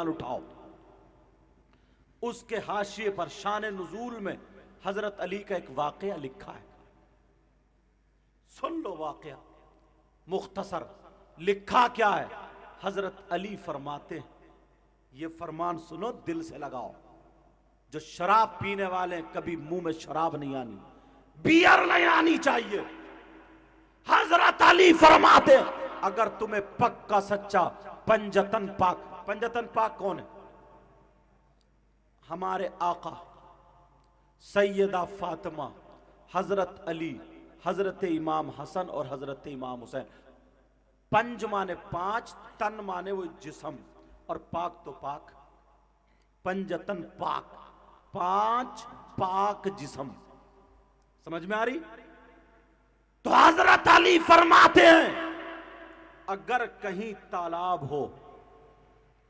उठाओ। उसके हाशिए पर शान नुजूल में हजरत अली का एक वाकया लिखा है, सुन लो वाकया मुख्तसर। लिखा क्या है? हजरत अली फरमाते हैं, ये फरमान सुनो, दिल से लगाओ। जो शराब पीने वाले कभी मुंह में शराब नहीं आनी, बियर नहीं आनी चाहिए। हजरत अली फरमाते अगर तुम्हें पक्का सच्चा पंजतन पाक, पंजतन पाक कौन है? हमारे आका सैयदा फातिमा, हजरत अली, हजरत इमाम हसन और हजरत इमाम हुसैन। पंज माने पांच, तन माने वो जिस्म, और पाक तो पाक, पंजतन पाक, पांच पाक जिस्म। समझ में आ रही? तो हजरत अली फरमाते हैं अगर कहीं तालाब हो,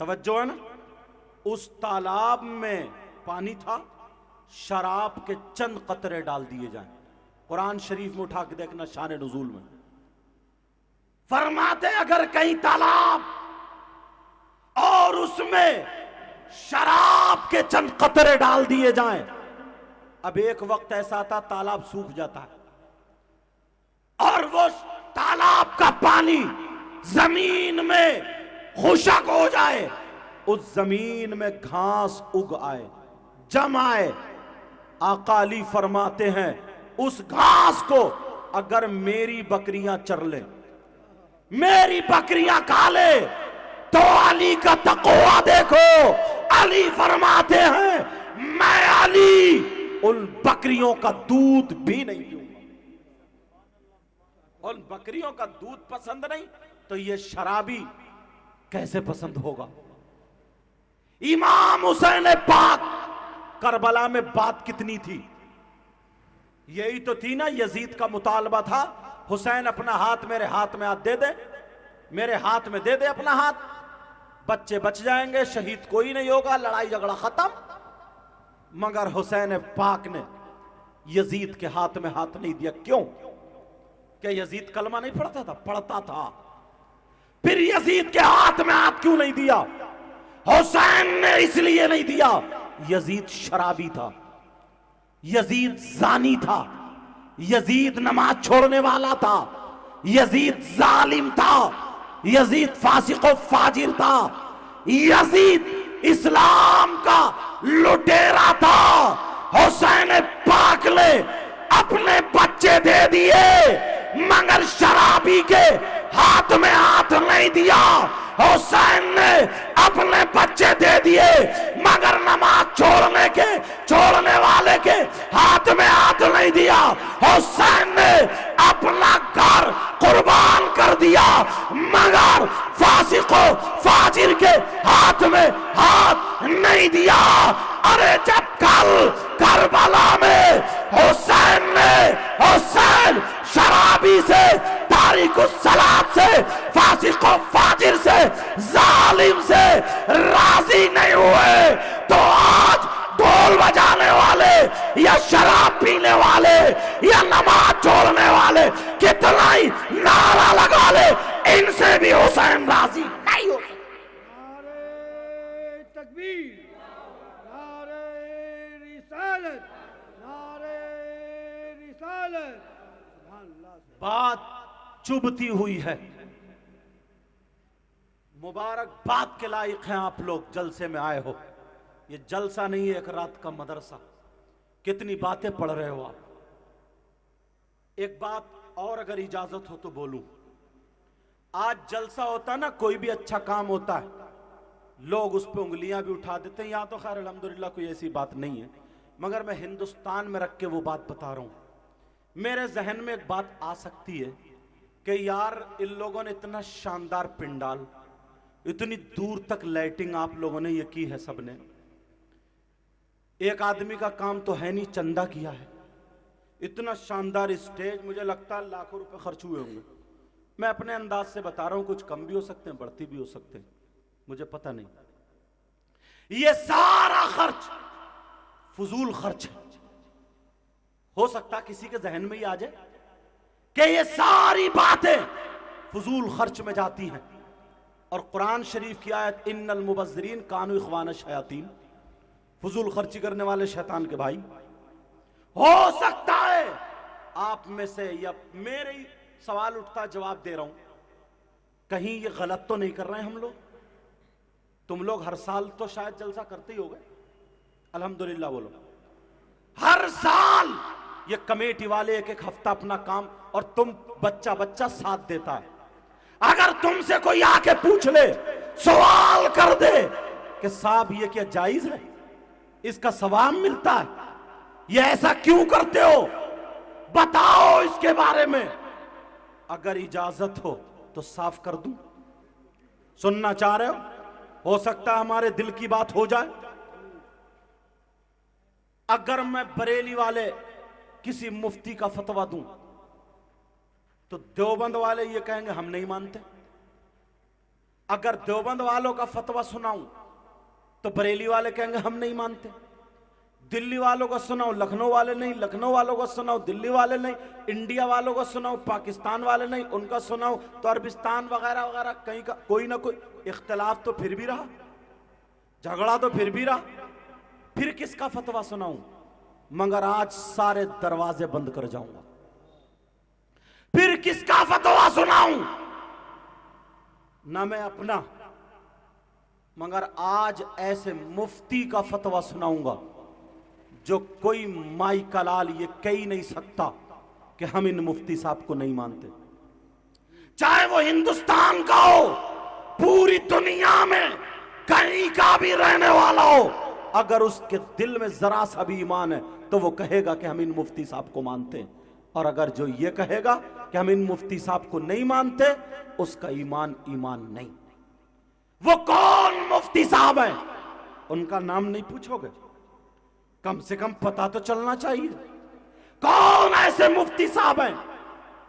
तवज्जो है ना, उस तालाब में पानी था, शराब के चंद कतरे डाल दिए जाएं। कुरान शरीफ में उठा के देखना, शान नुजूल में फरमाते अगर कहीं तालाब और उसमें शराब के चंद कतरे डाल दिए जाएं। अब एक वक्त ऐसा आता तालाब सूख जाता है और वो तालाब का पानी जमीन में खुशक हो जाए, उस जमीन में घास उग आए, जम आए। आका अली फरमाते हैं उस घास को अगर मेरी बकरियां चर ले, मेरी बकरियां खा ले, तो अली का तकवा देखो। अली फरमाते हैं मैं अली उन बकरियों का दूध भी नहीं पीऊंगा। उन बकरियों का दूध पसंद नहीं तो ये शराबी कैसे पसंद होगा? इमाम हुसैन पाक करबला में बात कितनी थी? यही तो थी ना, यजीद का मुतालबा था, हुसैन अपना हाथ मेरे हाथ में दे दे, मेरे हाथ में दे दे अपना हाथ, बच्चे बच जाएंगे, शहीद कोई नहीं होगा, लड़ाई झगड़ा खत्म। मगर हुसैन पाक ने यजीद के हाथ में हाथ नहीं दिया। क्यों? क्या यजीद कलमा नहीं पढ़ता था? पढ़ता था। फिर यजीद के हाथ में हाथ क्यों नहीं दिया? हुसैन ने इसलिए नहीं दिया, यजीद शराबी था, यजीद जानी था, यजीद नमाज छोड़ने वाला था, यजीद जालिम था, यजीद फासिक और फाजिर था, यजीद इस्लाम का लुटेरा था। हुसैन पाक ने अपने बच्चे दे दिए मगर शराबी के हाथ में हाथ नहीं दिया। हुसैन ने अपने बच्चे दे दिए मगर नमाज छोड़ने वाले के हाथ में हाथ नहीं दिया। हुसैन ने अपना घर कुर्बान कर दिया मगर फासिको फाजिर के हाथ में हाथ नहीं दिया। अरे जब कल करबला में हुसैन शराबी से, तारिकुस सलात से, फासिको फाजिर से, जालिम से राजी नहीं हुए तो आज ढोल बजाने वाले या शराब पीने वाले या नमाज छोड़ने वाले कितना ही नारा लगा ले, इनसे भी हुसैन राजी नहीं हो। नारे तकबीर, नारे रिसालत, नारे रिसालत। बात चुभती हुई है, मुबारकबाद के लायक हैं आप लोग, जलसे में आए हो। ये जलसा नहीं है, एक रात का मदरसा। कितनी बातें पढ़ रहे हो आप। एक बात और अगर इजाजत हो तो बोलूं, आज जलसा होता ना, कोई भी अच्छा काम होता है, लोग उस पर उंगलियां भी उठा देते हैं। यहां तो खैर अल्हम्दुलिल्लाह कोई ऐसी बात नहीं है, मगर मैं हिंदुस्तान में रख के वो बात बता रहा हूं। मेरे जहन में एक बात आ सकती है कि यार इन लोगों ने इतना शानदार पिंडाल, इतनी दूर तक लाइटिंग आप लोगों ने ये की है सबने। एक आदमी का काम तो है नहीं, चंदा किया है। इतना शानदार स्टेज, मुझे लगता है लाखों रुपए खर्च हुए होंगे। मैं अपने अंदाज से बता रहा हूं, कुछ कम भी हो सकते हैं, बढ़ती भी हो सकते हैं, मुझे पता नहीं। ये सारा खर्च फजूल खर्च है। हो सकता किसी के जहन में ही आ जाए कि ये सारी बातें फजूल खर्च में जाती हैं और कुरान शरीफ की आयत इन्नल मुबज़्ज़िरीन कानू इख्वान शयातीन, फजूल खर्ची करने वाले शैतान के भाई। हो सकता है आप में से, या मेरे ही सवाल उठता जवाब दे रहा हूं, कहीं ये गलत तो नहीं कर रहे हैं हम लोग? तुम लोग हर साल तो शायद जलसा करते ही होगे, अल्हम्दुलिल्लाह बोलो। हर साल ये कमेटी वाले एक एक हफ्ता अपना काम, और तुम बच्चा बच्चा साथ देता है। अगर तुमसे कोई आके पूछ ले, सवाल कर दे कि साहब ये क्या जायज है, इसका सवाब मिलता है, ये ऐसा क्यों करते हो, बताओ इसके बारे में, अगर इजाजत हो तो साफ कर दूं। सुनना चाह रहे हो सकता है हमारे दिल की बात हो जाए। अगर मैं बरेली वाले किसी मुफ्ती का फतवा दूं तो देवबंद वाले ये कहेंगे हम नहीं मानते। अगर देवबंद वालों का फतवा सुनाऊं तो बरेली वाले कहेंगे हम नहीं मानते। दिल्ली वालों को सुनाओ, लखनऊ वाले नहीं, लखनऊ वालों को सुनाओ, दिल्ली वाले नहीं, इंडिया वालों को सुनाओ, पाकिस्तान वाले नहीं, उनका सुनाओ तो अरबिस्तान वगैरह वगैरह कहीं का कोई ना कोई इख्तलाफ तो फिर भी रहा, झगड़ा तो फिर भी रहा। फिर किसका फतवा सुनाऊं? मगर आज सारे दरवाजे बंद कर जाऊंगा। फिर किसका फतवा सुनाऊं? ना मैं अपना, मगर आज ऐसे मुफ्ती का फतवा सुनाऊंगा जो कोई माई का लाल ये कह ही नहीं सकता कि हम इन मुफ्ती साहब को नहीं मानते। चाहे वो हिंदुस्तान का हो, पूरी दुनिया में कहीं का भी रहने वाला हो, अगर उसके दिल में जरा सा भी ईमान है तो वो कहेगा कि हम इन मुफ्ती साहब को मानते हैं। और अगर जो ये कहेगा कि हम इन मुफ्ती साहब को नहीं मानते, उसका ईमान नहीं। वो कौन मुफ्ती साहब है? उनका नाम नहीं पूछोगे? कम से कम पता तो चलना चाहिए। कौन ऐसे मुफ्ती साहब हैं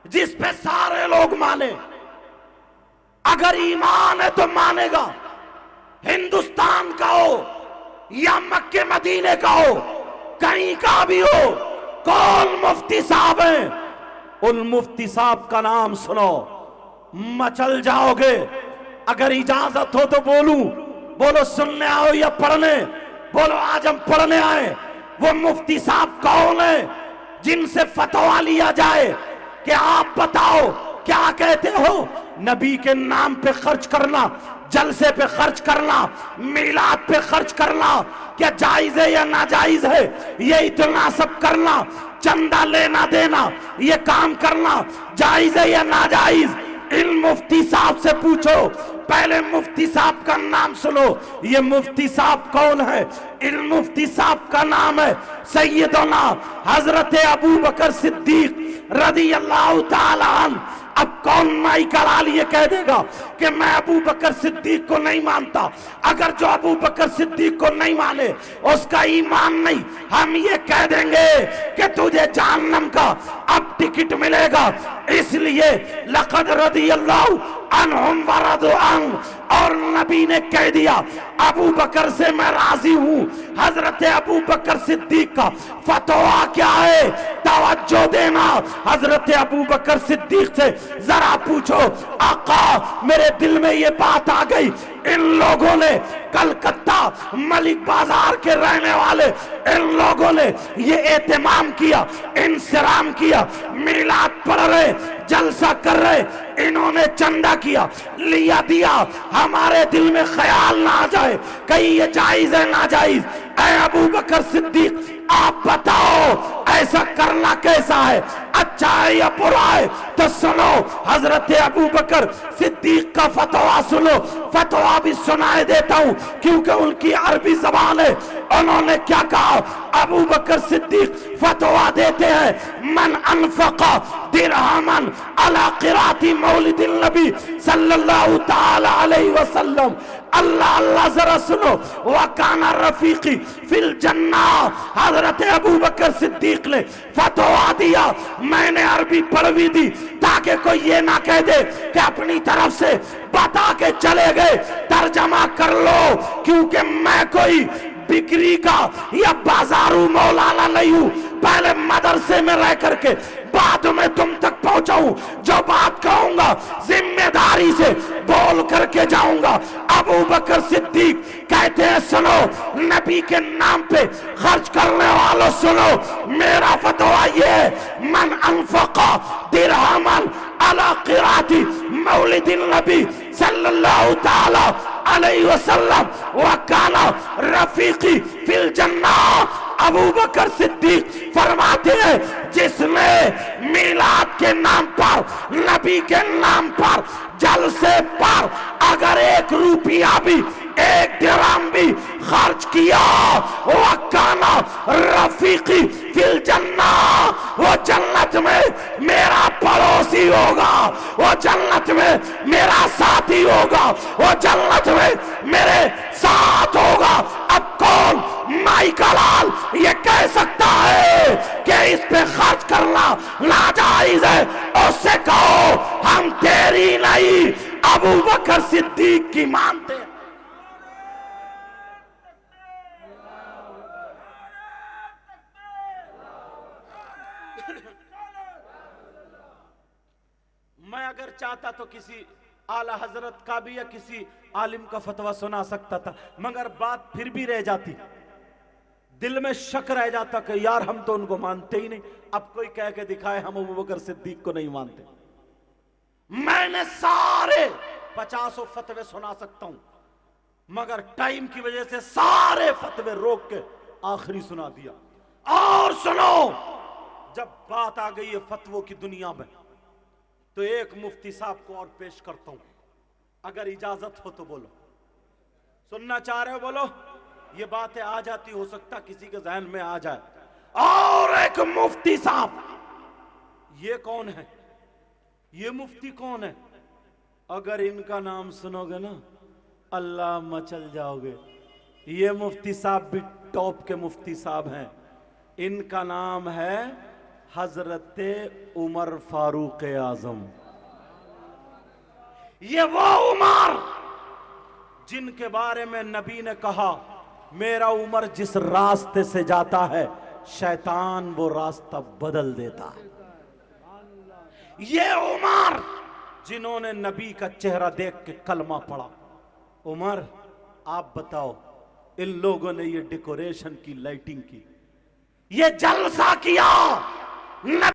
जिस पे सारे लोग माने? अगर ईमान है तो मानेगा, हिंदुस्तान का हो या मक्के मदीने का हो, कहीं का भी हो। कौन मुफ्ती साहब हैं? उन मुफ्ती साहब का नाम सुनो, मचल जाओगे। अगर इजाजत हो तो बोलो सुनने आओ या पढ़ने? बोलो आज हम पढ़ने आए। वो मुफ्ती साहब कौन है जिनसे फतवा लिया जाए कि आप बताओ क्या कहते हो? नबी के नाम पे खर्च करना, जलसे पे खर्च करना, मिलाद पे खर्च करना क्या जायज है या नाजायज है? ये इतना सब करना, चंदा लेना देना, ये काम करना जायज है या नाजायज? इन मुफ्ती साहब से पूछो। पहले मुफ्ती साहब का नाम सुनो। ये मुफ्ती साहब कौन है? इन मुफ्ती साहब का नाम है सैयदना हजरत अबू बकर सिद्दीक रज़ी अल्लाह ताला अन्हु। अब कौन माई का लाल ये कह देगा कि मैं अबू बकर सिद्दीक को नहीं मानता? अगर जो अबू बकर सिद्दीक को नहीं माने उसका ईमान नहीं, हम ये कह देंगे कि तुझे जहन्नम का अब टिकट मिलेगा। इसलिए लक़द रज़ियल्लाहु अन्हुम व रज़ू अन्हु, और नबी ने कह दिया अबू बकर से मैं राजी हूं। हजरत अबू बकर सिद्दीक का फतवा क्या है? तवज्जो देना। हजरत अबू बकर सिद्दीक से जरा पूछो, आका मेरे दिल में ये बात आ गई, इन लोगों ने कलकत्ता मलिक बाजार के रहने वाले इन लोगों ने ये एहतमाम किया, इंसराम किया, मिलाद पढ़ रहे, जलसा कर रहे, इन्होंने चंदा किया, लिया दिया, हमारे दिल में ख्याल ना आ जाए कहीं ये जायज है ना जायज। ऐ अबू बकर सिद्दीक आप बताओ ऐसा करना कैसा है, अच्छा है या बुरा है? तो सुनो, हजरत अबू बकर सिद्दीक का फतवा सुनो। फतवा भी सुनाए देता हूं क्योंकि उनकी अरबी जबान है। उन्होंने क्या कहा? अबू बकर सिद्दीक फतवा देते हैं, मन अनफका दिरहमन अला क़िराती मौलिदिन नबी सल्लल्लाहु ताला अलैहि वसल्लम। अल्लाह अल्लाह जरा सुनो। वकाना रफीकी फिल जन्ना। हजरत अबू बकर सिद्दीक ने फतवा दिया, मैंने अरबी पढ़वी दी ताकि कोई ये ना कह दे कि अपनी तरफ से बता के चले गए। तर्जमा कर लो, क्योंकि मैं कोई बिक्री का या बाजारू मौलाना नहीं हूं। पहले मदरसे में रह करके बाद में तुम तक पहुंचाऊं। जो बात कहूंगा जिम्मेदारी से बोल करके जाऊंगा। अबू बकर सिद्दीक कहते हैं सुनो, नबी के नाम पे खर्च करने वालों सुनो, मेरा फतवा ये, मन अनफका दिरहमन अला क़िराती मौलिदिन नबी सल्लल्लाहु ताला अलैहि वसल्लम व काना रफीकी फिल जन्नह। अबू बकर सिद्दीक फरमाते हैं जिसने मिलाद के नाम पर, नबी के नाम पर, जलसे पर अगर 1 रुपया भी, 1 दिरहम भी खर्च किया, वो काना रफीकी फिल जन्नह, वो जन्नत में मेरा पड़ोसी होगा, वो जन्नत में मेरा साथी होगा, वो जन्नत में मेरे साथ होगा। अब कौन माई का लाल ये कह सकता है कि इस पे खर्च करना नाजायज है? उससे कहो हम तेरी नहीं, अबू बकर सिद्दीक की मानते हैं। मैं अगर चाहता तो किसी आला हजरत का भी या किसी आलिम का फतवा सुना सकता था, मगर बात फिर भी रह जाती, दिल में शक रह जाता कि यार हम तो उनको मानते ही नहीं। अब कोई कह के दिखाए हम अबू बकर सिद्दीक को नहीं मानते। मैंने सारे 50 फतवे सुना सकता हूं, मगर टाइम की वजह से सारे फतवे रोक के आखिरी सुना दिया। और सुनो, जब बात आ गई है फतवों की दुनिया में, तो एक मुफ्ती साहब को और पेश करता हूं, अगर इजाजत हो तो बोलो। सुनना चाह रहे हो बोलो, ये बातें आ जाती, हो सकता किसी के जहन में आ जाए। और एक मुफ्ती साहब, ये कौन है? ये मुफ्ती कौन है? अगर इनका नाम सुनोगे ना अल्लाह मचल जाओगे। ये मुफ्ती साहब भी टॉप के मुफ्ती साहब हैं। इनका नाम है हजरते उमर फारूक आजम। ये वो उमर जिनके बारे में नबी ने कहा मेरा उमर जिस रास्ते से जाता है शैतान वो रास्ता बदल देता है। ये उमर जिन्होंने नबी का चेहरा देख के कलमा पढ़ा। उमर आप बताओ, इन लोगों ने ये डेकोरेशन की, लाइटिंग की, ये जलसा किया,